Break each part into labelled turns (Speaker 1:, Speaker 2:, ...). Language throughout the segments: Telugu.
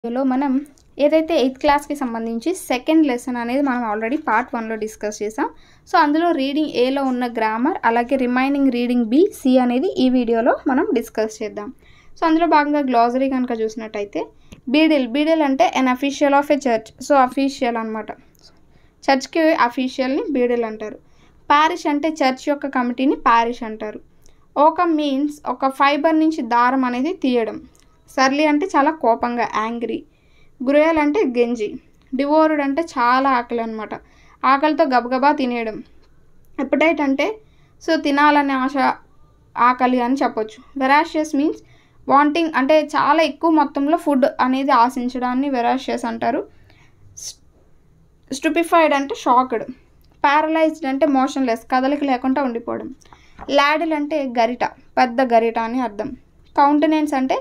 Speaker 1: వీడియోలో మనం ఏదైతే 8th క్లాస్కి సంబంధించి సెకండ్ లెసన్ అనేది మనం ఆల్రెడీ పార్ట్ 1లో డిస్కస్ చేసాం. సో అందులో రీడింగ్ ఏలో ఉన్న గ్రామర్ అలాగే రిమైనింగ్ రీడింగ్ బి సి అనేది ఈ వీడియోలో మనం డిస్కస్ చేద్దాం. సో అందులో భాగంగా గ్లాసరీ కనుక చూసినట్టయితే బీడిల్ అంటే an official of a church. So official అనమాట, చర్చ్కి అఫీషియల్ని బీడిల్ అంటారు. పారిష్ అంటే చర్చ్ యొక్క కమిటీని పారిష్ అంటారు. ఓకమ్ మీన్స్ ఒక ఫైబర్ నుంచి దారం అనేది తీయడం. సర్లీ అంటే చాలా కోపంగా, యాంగ్రీ. గ్రుయల్ అంటే గెంజి. డివోర్డ్ అంటే చాలా ఆకలి అనమాట, ఆకలితో గబగబా తినేయడం. ఎపటైట్ అంటే సో తినాలనే ఆశ, ఆకలి అని చెప్పొచ్చు. వెరాషియస్ మీన్స్ వాంటింగ్ అంటే చాలా ఎక్కువ మొత్తంలో ఫుడ్ అనేది ఆశించడాన్ని వెరాషియస్ అంటారు. స్టూపిఫైడ్ అంటే షాక్డ్. ప్యారలైజ్డ్ అంటే మోషన్లెస్, కదలిక లేకుండా ఉండిపోవడం. లాడిల్ అంటే గరిట, పెద్ద గరిట అని అర్థం. కౌంటెనెన్స్ అంటే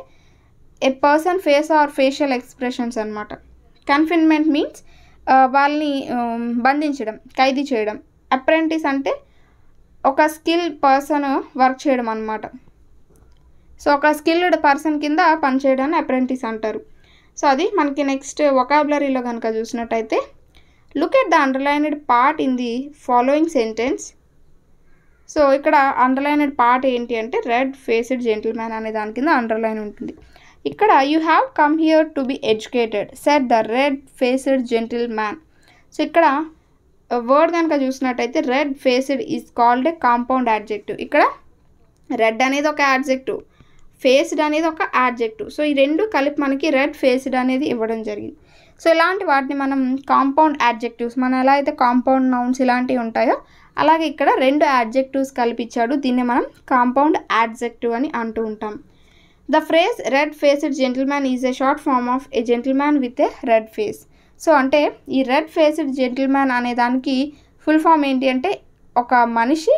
Speaker 1: a person face or facial expressions అనమాట. కన్ఫైన్మెంట్ మీన్స్ వాళ్ళని బంధించడం, ఖైదీ చేయడం. అప్రెంటిస్ అంటే ఒక స్కిల్ పర్సన్ వర్క్ చేయడం అనమాట. సో ఒక స్కిల్డ్ పర్సన్ కింద పనిచేయడాన్ని అప్రెంటిస్ అంటారు. సో అది మనకి నెక్స్ట్ వొకాబులరీలో కనుక చూసినట్టయితే look at the underlined part in the following sentence. So ఇక్కడ అండర్లైన్డ్ పార్ట్ ఏంటి అంటే రెడ్ ఫేస్డ్ జెంటిల్మ్యాన్ అనే దాని కింద అండర్లైన్ ఉంటుంది. ఇక్కడ you have come here to be educated said the red faced gentleman. So ఇక్కడ వర్డ్ కనుక చూసినట్టయితే red faced is called a compound adjective. ఇక్కడ రెడ్ అనేది ఒక యాడ్జెక్టివ్, ఫేస్డ్ అనేది ఒక యాడ్జెక్టివ్. సో ఈ రెండు కలిపి మనకి రెడ్ ఫేస్డ్ అనేది ఇవ్వడం జరిగింది. సో ఇలాంటి వాటిని మనం కాంపౌండ్ యాడ్జెక్టివ్స్, మనం ఎలా అయితే కాంపౌండ్ నౌన్స్ ఇలాంటివి ఉంటాయో అలాగే ఇక్కడ రెండు యాడ్జెక్టివ్స్ కల్పించాడు, దీన్ని మనం కాంపౌండ్ యాడ్జెక్టివ్ అని అంటూ ఉంటాం. The phrase red faced gentleman is a short form of a gentleman with a red face. So అంటే ఈ రెడ్ ఫేస్డ్ జెంటిల్మ్యాన్ అనే దానికి ఫుల్ ఫామ్ ఏంటి అంటే ఒక మనిషి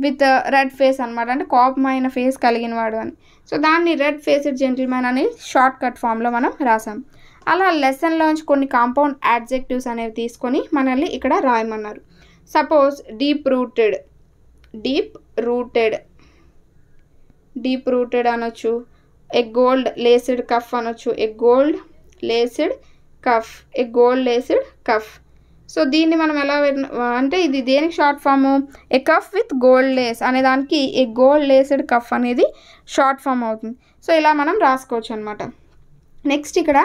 Speaker 1: విత్ రెడ్ ఫేస్ అనమాట, అంటే కోపమైన ఫేస్ కలిగిన వాడు అని. సో దాన్ని రెడ్ ఫేస్డ్ జెంటిల్మ్యాన్ అని షార్ట్ కట్ ఫామ్లో మనం రాసాం. అలా లెసన్లోంచి కొన్ని కాంపౌండ్ యాడ్జెక్టివ్స్ అనేవి తీసుకొని మనల్ని ఇక్కడ రాయమన్నారు. సపోజ్ డీప్ రూటెడ్ అనొచ్చు. ఏ గోల్డ్ లేస్డ్ కఫ్ అనొచ్చు. A gold laced cuff. So దీన్ని మనం ఎలా అంటే ఇది దేనికి short form, a cuff with gold lace అనే దానికి ఏ గోల్డ్ లేస్డ్ కఫ్ అనేది షార్ట్ ఫామ్ అవుతుంది. సో ఇలా మనం రాసుకోవచ్చు అనమాట. నెక్స్ట్ ఇక్కడ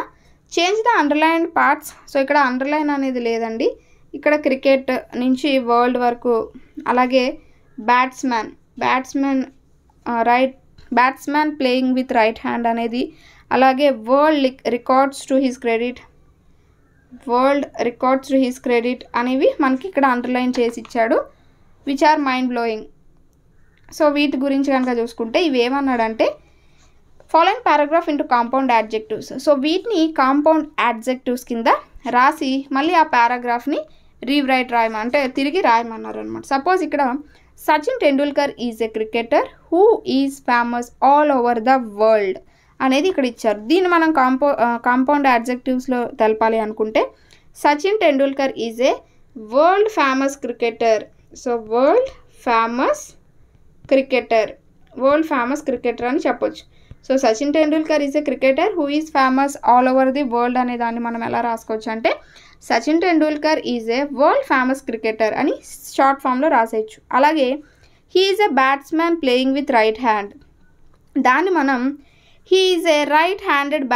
Speaker 1: change the underline parts. So ఇక్కడ అండర్లైన్ అనేది లేదండి, ఇక్కడ క్రికెట్ నుంచి వరల్డ్ వరకు, అలాగే batsmen playing with right hand అనేది, అలాగే world records to his credit అనేవి మనకి ఇక్కడ అండర్లైన్ చేసి ఇచ్చాడు, which are mind blowing. So వీటి గురించి కనుక చూసుకుంటే ఇవి ఏమన్నాడంటే following paragraph into compound adjectives. So వీటిని కాంపౌండ్ యాడ్జెక్టివ్స్ కింద రాసి మళ్ళీ ఆ పారాగ్రాఫ్ని అంటే తిరిగి రాయమన్నారు అనమాట. సపోజ్ ఇక్కడ Sachin Tendulkar is a cricketer who is famous all over the world అనేది ఇక్కడ ఇచ్చారు. దీన్ని మనం కాంపౌండ్ యాడ్జెక్టివ్స్లో తెలపాలి అనుకుంటే Sachin Tendulkar is a world famous cricketer. So world famous cricketer అని చెప్పొచ్చు. So Sachin Tendulkar is a cricketer who is famous all over the world అనే దాన్ని మనం ఎలా రాసుకోవచ్చు అంటే Sachin Tendulkar is a world famous cricketer అని షార్ట్ ఫామ్లో రాసేయచ్చు. అలాగే he is a batsmen playing with right hand, దాన్ని మనం he is a right handed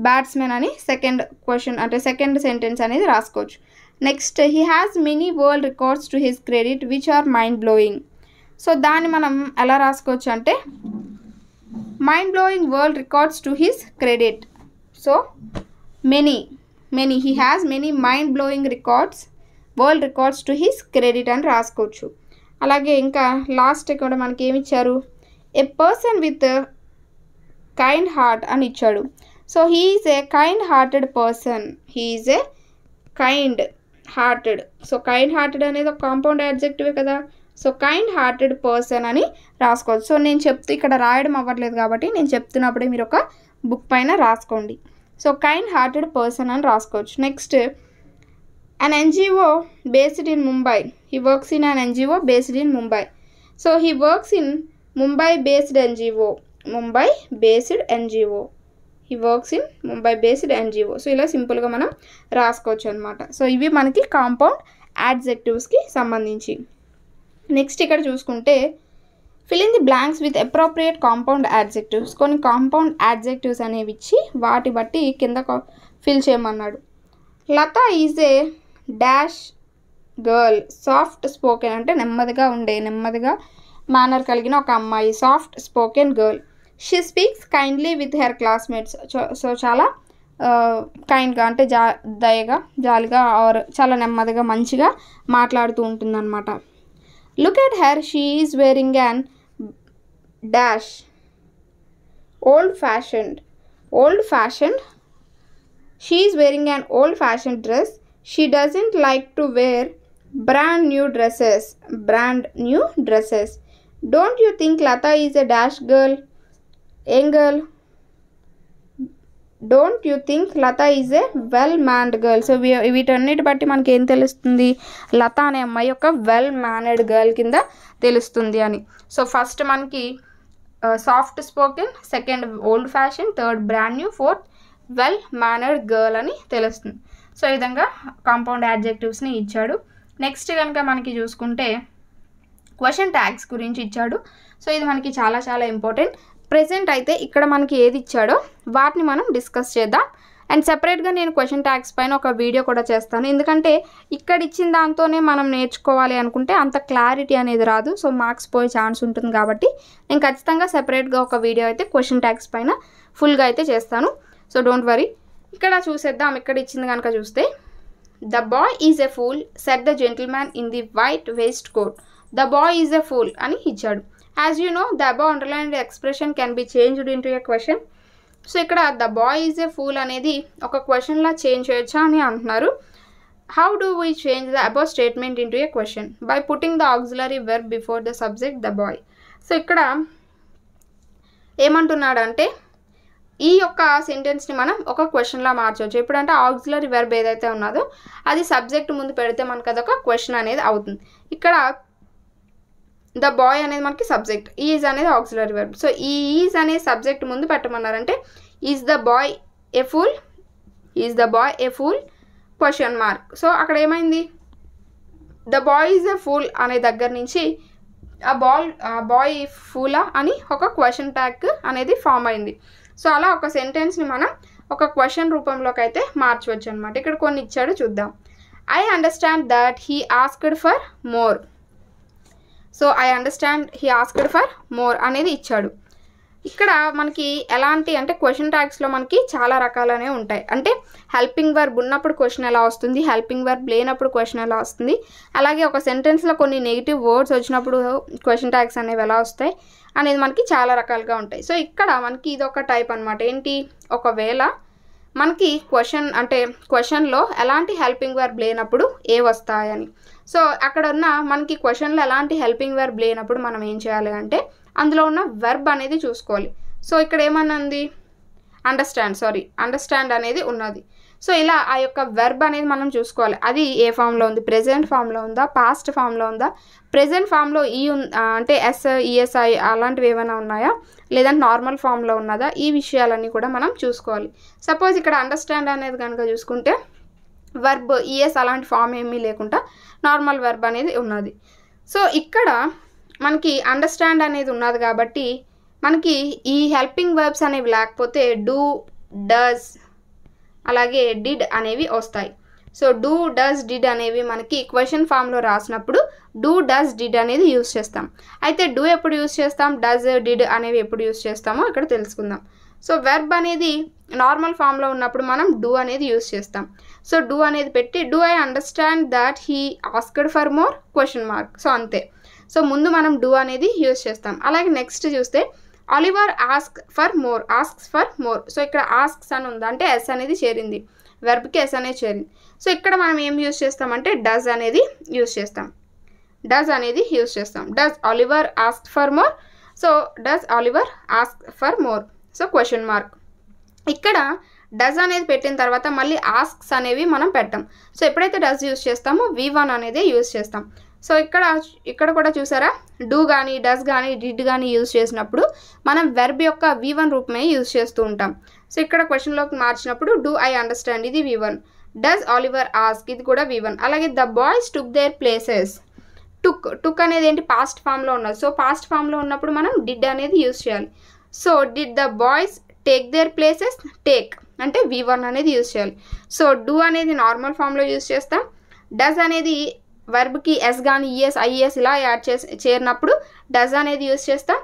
Speaker 1: batsmen అని సెకండ్ సెంటెన్స్ అనేది రాసుకోవచ్చు. Next he has many world records to his credit which are mind blowing. So దాన్ని మనం ఎలా రాసుకోవచ్చు అంటే mind blowing world records to his credit. So he has many mind blowing world records to his credit అని రాసుకోవచ్చు. అలాగే ఇంకా లాస్ట్ కూడా మనకి ఏమి ఇచ్చారు, a person with kind heart అని ఇచ్చాడు. So he is A kind hearted person, so kind hearted అనేది ఒక కాంపౌండ్ యాడ్జెక్టివే కదా. సో కైండ్ హార్టెడ్ పర్సన్ అని రాసుకోవచ్చు. సో నేను ఇక్కడ రాయడం అవ్వట్లేదు కాబట్టి నేను చెప్తున్నప్పుడే మీరు ఒక బుక్ పైన రాసుకోండి. సో కైండ్ హార్టెడ్ పర్సన్ అని రాసుకోవచ్చు. Next an NGO based in Mumbai, he works in an NGO based in Mumbai. So he works in Mumbai based NGO. He works in Mumbai based NGO. So ఇలా సింపుల్గా మనం రాసుకోవచ్చు అనమాట. సో ఇవి మనకి కాంపౌండ్ యాడ్జెక్టివ్స్కి సంబంధించి. నెక్స్ట్ ఇక్కడ చూసుకుంటే fill in the blanks with appropriate compound adjectives. కొన్ని కాంపౌండ్ యాడ్జెక్టివ్స్ అనేవి ఇచ్చి వాటి బట్టి కింద ఫిల్ చేయమన్నాడు. Latha is a dash girl, soft spoken అంటే నెమ్మదిగా మేనర్ కలిగిన ఒక అమ్మాయి, soft spoken girl. She speaks kindly with her classmates. So చాలా కైండ్గా అంటే దయగా జాలిగా ఆర్ చాలా నెమ్మదిగా మంచిగా మాట్లాడుతూ ఉంటుందన్నమాట. Look at her, she is wearing an dash old fashioned. She is wearing an old fashion dress. She doesn't like to wear brand new dresses. Don't you think Lata is a dash girl? Young girl. Don't you think Lata is a well-mannered girl? So వీటన్నిటి బట్టి మనకి ఏం తెలుస్తుంది, లత అనే అమ్మాయి ఒక వెల్ మేనర్డ్ గర్ల్ కింద తెలుస్తుంది అని. సో ఫస్ట్ మనకి soft spoken, second old fashion, third brand new, fourth well mannered girl అని తెలుస్తుంది. సో ఈ విధంగా కాంపౌండ్ యాడ్జెక్టివ్స్ని ఇచ్చాడు. నెక్స్ట్ కనుక మనకి చూసుకుంటే క్వశ్చన్ ట్యాగ్స్ గురించి ఇచ్చాడు. సో ఇది మనకి చాలా చాలా ఇంపార్టెంట్. ప్రెజెంట్ అయితే ఇక్కడ మనకి ఏది ఇచ్చాడో వాటిని మనం డిస్కస్ చేద్దాం. అండ్ సెపరేట్గా నేను క్వశ్చన్ ట్యాగ్స్ పైన ఒక వీడియో కూడా చేస్తాను. ఎందుకంటే ఇక్కడ ఇచ్చిన దాంతోనే మనం నేర్చుకోవాలి అనుకుంటే అంత క్లారిటీ అనేది రాదు. సో మార్క్స్ పోయే ఛాన్స్ ఉంటుంది కాబట్టి నేను ఖచ్చితంగా సెపరేట్గా ఒక వీడియో అయితే క్వశ్చన్ ట్యాగ్స్ పైన ఫుల్గా అయితే చేస్తాను. So don't worry. ఇక్కడ చూసేద్దాం. ఇక్కడ ఇచ్చింది కనుక చూస్తే, The boy is a fool, said the gentleman in the white waistcoat. The boy is a fool అని ఇచ్చాడు. As you know, the above underlined expression can be changed into a question. So ఇక్కడ the boy is a fool అనేది ఒక క్వశ్చన్లా చేంజ్ చేయొచ్చా అని అంటున్నారు. How do we change the above statement into a question? By putting the auxiliary verb before the subject, the boy. So ఇక్కడ ఏమంటున్నాడంటే ఈ యొక్క సెంటెన్స్ని మనం ఒక క్వశ్చన్లా మార్చవచ్చు. ఎప్పుడంటే ఆక్సిలరీ వెర్బ్ ఏదైతే ఉన్నదో అది సబ్జెక్ట్ ముందు పెడితే మనకు అదొక క్వశ్చన్ అనేది అవుతుంది. ఇక్కడ ద బాయ్ అనేది మనకి సబ్జెక్ట్, ఈజ్ అనేది ఆక్సిలరీ వెర్బ్. సో ఈ ఈజ్ అనే సబ్జెక్ట్ ముందు పెట్టమన్నారంటే is the boy a fool question mark. So అక్కడ ఏమైంది, the boy is a fool అనే దగ్గర నుంచి ఆ బాయ్ ఫూలా అని ఒక క్వశ్చన్ ట్యాగ్ అనేది ఫామ్ అయింది. సో అలా ఒక సెంటెన్స్ని మనం ఒక క్వశ్చన్ రూపంలోకి అయితే మార్చవచ్చు అనమాట. ఇక్కడ కొన్ని ఇచ్చాడు చూద్దాం. I understand that he asked for more. So I understand he asked for more అనేది ఇచ్చాడు. ఇక్కడ మనకి ఎలాంటి అంటే క్వశ్చన్ ట్యాగ్స్లో మనకి చాలా రకాలనే ఉంటాయి. అంటే హెల్పింగ్ వర్బ్ ఉన్నప్పుడు క్వశ్చన్ ఎలా వస్తుంది, హెల్పింగ్ వర్బ్ లేనప్పుడు క్వశ్చన్ ఎలా వస్తుంది, అలాగే ఒక సెంటెన్స్లో కొన్ని నెగిటివ్ వర్డ్స్ వచ్చినప్పుడు క్వశ్చన్ ట్యాగ్స్ అనేవి ఎలా వస్తాయి అనేది మనకి చాలా రకాలుగా ఉంటాయి. సో ఇక్కడ మనకి ఇది ఒక టైప్ అనమాట. ఏంటి, ఒకవేళ మనకి క్వశ్చన్లో ఎలాంటి హెల్పింగ్ వర్బ్ లేనప్పుడు ఏ వస్తాయని. సో అక్కడ ఉన్న మనకి క్వశ్చన్లో ఎలాంటి హెల్పింగ్ వర్బ్ లేనప్పుడు మనం ఏం చేయాలి అంటే అందులో ఉన్న వెర్బ్ అనేది చూసుకోవాలి. సో ఇక్కడ ఏమన్నా ఉంది, అండర్స్టాండ్ అనేది ఉన్నది. సో ఇలా ఆ యొక్క వెర్బ్ అనేది మనం చూసుకోవాలి. అది ఏ ఫామ్లో ఉంది, ప్రెజెంట్ ఫామ్లో ఉందా, పాస్ట్ ఫామ్లో ఉందా, ప్రెజెంట్ ఫామ్లో అంటే ఎస్, ఈఎస్ఐ అలాంటివి ఏమైనా ఉన్నాయా, లేదంటే నార్మల్ ఫామ్లో ఉన్నదా, ఈ విషయాలన్నీ కూడా మనం చూసుకోవాలి. సపోజ్ ఇక్కడ అండర్స్టాండ్ అనేది కనుక చూసుకుంటే వెర్బ్ ఈఎస్ అలాంటి ఫామ్ ఏమీ లేకుండా నార్మల్ వెర్బ్ అనేది ఉన్నది. సో ఇక్కడ మనకి అండర్స్టాండ్ అనేది ఉన్నది కాబట్టి మనకి ఈ హెల్పింగ్ వర్బ్స్ అనేవి లేకపోతే డూ, డస్ అలాగే డిడ్ అనేవి వస్తాయి. సో డూ, డస్, డిడ్ అనేవి మనకి క్వశ్చన్ ఫామ్లో రాసినప్పుడు డూ, డస్, డిడ్ అనేది యూస్ చేస్తాం. అయితే డూ ఎప్పుడు యూస్ చేస్తాం, డస్, డిడ్ అనేవి ఎప్పుడు యూస్ చేస్తామో ఇక్కడ తెలుసుకుందాం. సో వెర్బ్ అనేది నార్మల్ ఫామ్లో ఉన్నప్పుడు మనం డూ అనేది యూస్ చేస్తాం. సో డూ అనేది పెట్టి do I understand that he asked for more question mark. So అంతే. సో ముందు మనం డూ అనేది యూస్ చేస్తాం. అలాగే నెక్స్ట్ చూస్తే Oliver asks for more. So ఇక్కడ ఆస్క్స్ అని ఉంది అంటే ఎస్ అనేది చేరింది, వెర్బ్కి ఎస్ అనేది చేరింది. సో ఇక్కడ మనం ఏం యూస్ చేస్తామంటే డస్ అనేది యూస్ చేస్తాం. Does Oliver ask for more. So does Oliver ask for more. So question mark. ఇక్కడ డస్ అనేది పెట్టిన తర్వాత మళ్ళీ ఆస్క్స్ అనేవి మనం పెట్టాం. సో ఎప్పుడైతే డస్ యూస్ చేస్తామో V1 అనేది యూస్ చేస్తాం. సో ఇక్కడ కూడా చూసారా, డూ కానీ డస్ కానీ డిడ్ కానీ యూజ్ చేసినప్పుడు మనం వెర్బ్ యొక్క V1 రూపమే యూజ్ చేస్తూ ఉంటాం. సో ఇక్కడ క్వశ్చన్లోకి మార్చినప్పుడు డూ ఐ అండర్స్టాండ్ ఇది V1, డస్ ఆలివర్ ఆస్క్ ఇది కూడా V1. అలాగే the boys took their places, took అనేది ఏంటి పాస్ట్ ఫామ్లో ఉన్నది. సో పాస్ట్ ఫామ్లో ఉన్నప్పుడు మనం డిడ్ అనేది యూజ్ చేయాలి. So did the boys take their places, take అంటే V1 అనేది యూజ్ చేయాలి. సో డూ అనేది నార్మల్ ఫామ్లో యూజ్ చేస్తాం. డస్ అనేది వర్బ్కి ఎస్ కానీ ఈఎస్ ఐఎస్ ఇలా యాడ్ చేరినప్పుడు డస్ అనేది యూజ్ చేస్తాం.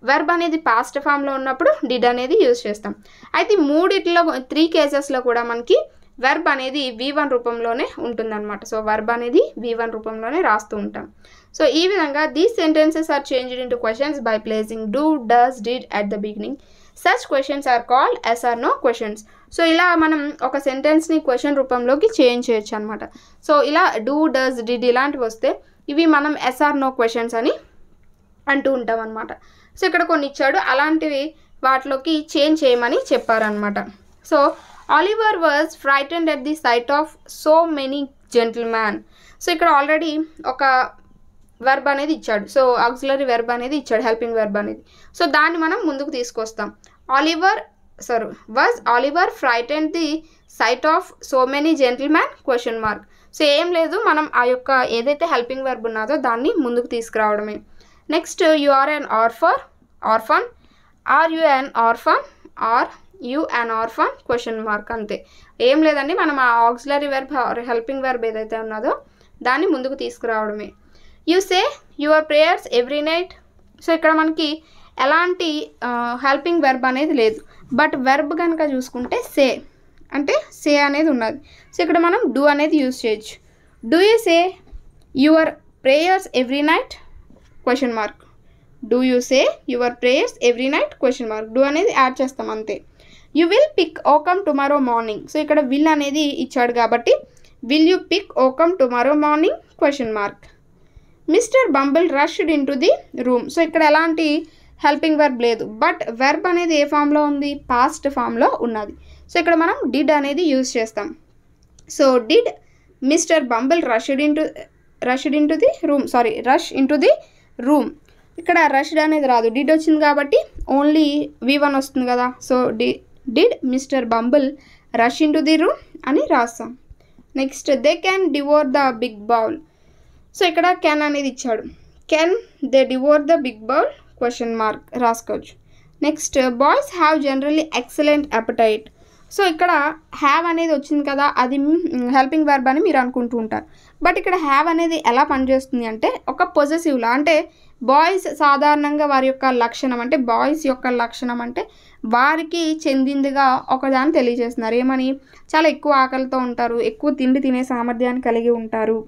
Speaker 1: వెర్బ్ అనేది పాస్ట్ ఫామ్లో ఉన్నప్పుడు డిడ్ అనేది యూజ్ చేస్తాం. అయితే 3 కేసెస్లో కూడా మనకి వెర్బ్ అనేది V1 రూపంలోనే ఉంటుందన్నమాట. సో వెర్బ్ అనేది V1 రూపంలోనే రాస్తూ ఉంటాం. సో ఈ విధంగా these sentences are changed into questions by placing do, does, did at the beginning. Such questions are called yes or no questions. So ఇలా మనం ఒక సెంటెన్స్ని క్వశ్చన్ రూపంలోకి చేంజ్ చేయొచ్చు అనమాట. సో ఇలా డూ, డస్, డిడ్ ఇలాంటివి వస్తే ఇవి మనం ఎస్ ఆర్ నో క్వశ్చన్స్ అని అంటూ ఉంటాం అనమాట. సో ఇక్కడ కొన్ని ఇచ్చాడు, అలాంటివి వాటిలోకి చేంజ్ చేయమని చెప్పారనమాట. So Oliver was frightened at the sight of so many gentleman. So ఇక్కడ ఆల్రెడీ ఒక వెర్బ్ అనేది ఇచ్చాడు. సో ఆక్సిలరీ వెర్బ్ అనేది ఇచ్చాడు, హెల్పింగ్ వెర్బ్ అనేది. సో దాన్ని మనం ముందుకు తీసుకొస్తాం. Was Oliver frightened the sight of so many gentleman question mark. So ఏం లేదు, మనం ఆ యొక్క ఏదైతే హెల్పింగ్ వెర్బ్ ఉన్నదో దాన్ని ముందుకు తీసుకురావడమే. Next you are an orphan, are you an orphan, are you an orphan question mark. అంతే, ఏం లేదండి, మనం ఆ ఆక్సిలరీ వెర్బ్ హెల్పింగ్ వెర్బ్ ఏదైతే ఉన్నదో దాన్ని ముందుకు తీసుకురావడమే. You say your prayers every night. So ఇక్కడ మనకి ఎలాంటి హెల్పింగ్ వెర్బ్ అనేది లేదు. బట్ వెర్బ్ కనుక చూసుకుంటే సే అంటే సే అనేది ఉన్నది. సో ఇక్కడ మనం డూ అనేది యూజ్ చేయొచ్చు. Do you say your prayers every night question mark. Do you say your prayers every night question mark. Do అనేది యాడ్ చేస్తాం అంతే. You will pick oakum tomorrow morning. So ఇక్కడ విల్ అనేది ఇచ్చాడు కాబట్టి will you pick oakum tomorrow morning question mark. Mr Bumble rushed into the room. So ఇక్కడ ఎలాంటి హెల్పింగ్ వెర్బ్ లేదు. బట్ వెర్బ్ అనేది ఏ ఫామ్లో ఉంది, పాస్ట్ ఫామ్లో ఉన్నది. సో ఇక్కడ మనం డిడ్ అనేది యూజ్ చేస్తాం. So did Mr Bumble rush into the room. ఇక్కడ రష్డ్ అనేది రాదు, డిడ్ వచ్చింది కాబట్టి ఓన్లీ V1 వస్తుంది కదా. So did Mr Bumble rush into the room అని రాస్తాం. Next they can devour the big bowl. So ఇక్కడ క్యాన్ అనేది ఇచ్చాడు. Can they devour the big bowl question mark రాసుకోవచ్చు. Next boys have generally excellent appetite. So ఇక్కడ హ్యావ్ అనేది వచ్చింది కదా, అది హెల్పింగ్ వెర్బ్ అని మీరు అనుకుంటూ ఉంటారు. బట్ ఇక్కడ హ్యావ్ అనేది ఎలా పనిచేస్తుంది అంటే ఒక పొజెసివ్లా, అంటే బాయ్స్ సాధారణంగా వారి యొక్క లక్షణం అంటే బాయ్స్ యొక్క లక్షణం అంటే వారికి చెందిందిగా ఒకదాన్ని తెలియజేస్తున్నారు. ఏమని, చాలా ఎక్కువ ఆకలితో ఉంటారు, ఎక్కువ తిండి తినే సామర్థ్యాన్ని కలిగి ఉంటారు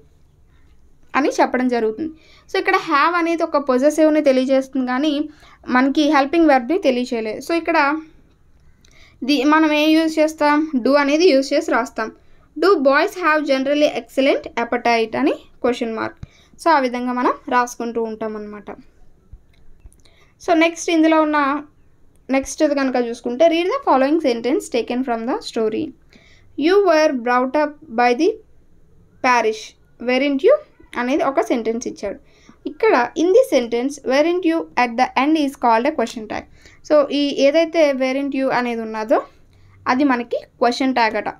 Speaker 1: అని చెప్పడం జరుగుతుంది. సో ఇక్కడ హ్యావ్ అనేది ఒక పొజెసివ్ని తెలియజేస్తుంది కానీ మనకి హెల్పింగ్ వెర్బ్ని తెలియచేయలేదు. సో ఇక్కడ మనం ఏం యూజ్ చేస్తాం, డూ అనేది యూజ్ చేసి రాస్తాం. Do boys have generally excellent appetite అని క్వశ్చన్ మార్క్. సో ఆ విధంగా మనం రాసుకుంటూ ఉంటాం అన్నమాట. సో నెక్స్ట్ ఇందులో ఉన్న నెక్స్ట్ కనుక చూసుకుంటే read the following sentence taken from the story. You were brought up by the parish weren't you అనేది ఒక సెంటెన్స్ ఇచ్చాడు. ఇక్కడ in the sentence weren't you at the end is called a question tag. So ఈ ఏదైతే వెరింట్ యూ అనేది ఉన్నదో అది మనకి క్వశ్చన్ ట్యాగ్ అట.